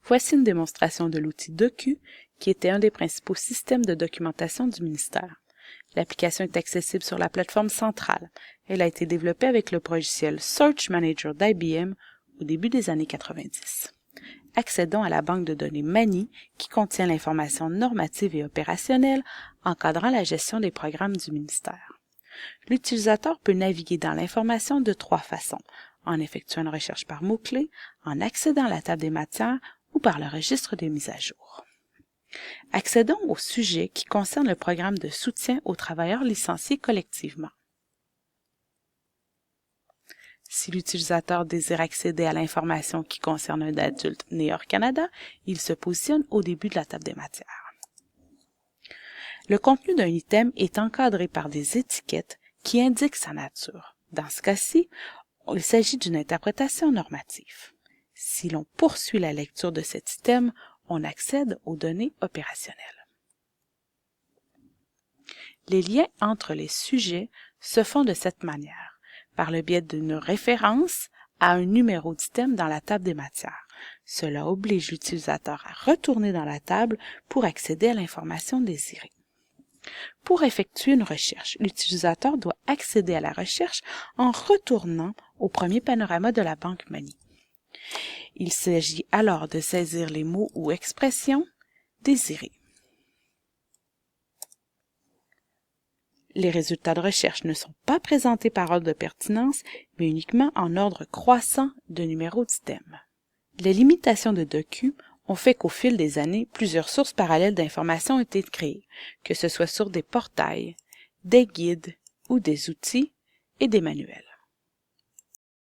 Voici une démonstration de l'outil Docu, qui était un des principaux systèmes de documentation du ministère. L'application est accessible sur la plateforme centrale. Elle a été développée avec le logiciel Search Manager d'IBM au début des années 90. Accédons à la banque de données MANI, qui contient l'information normative et opérationnelle encadrant la gestion des programmes du ministère. L'utilisateur peut naviguer dans l'information de 3 façons, en effectuant une recherche par mots-clés, en accédant à la table des matières ou par le registre des mises à jour. Accédons au sujet qui concerne le programme de soutien aux travailleurs licenciés collectivement. Si l'utilisateur désire accéder à l'information qui concerne un adulte né hors Canada, il se positionne au début de la table des matières. Le contenu d'un item est encadré par des étiquettes qui indiquent sa nature. Dans ce cas-ci, il s'agit d'une interprétation normative. Si l'on poursuit la lecture de cet item, on accède aux données opérationnelles. Les liens entre les sujets se font de cette manière, par le biais d'une référence à un numéro d'item dans la table des matières. Cela oblige l'utilisateur à retourner dans la table pour accéder à l'information désirée. Pour effectuer une recherche, l'utilisateur doit accéder à la recherche en retournant au premier panorama de la banque MANI. Il s'agit alors de saisir les mots ou expressions désirés. Les résultats de recherche ne sont pas présentés par ordre de pertinence, mais uniquement en ordre croissant de numéro d'item. Les limitations de Docu ont fait qu'au fil des années, plusieurs sources parallèles d'informations ont été créées, que ce soit sur des portails, des guides ou des outils et des manuels.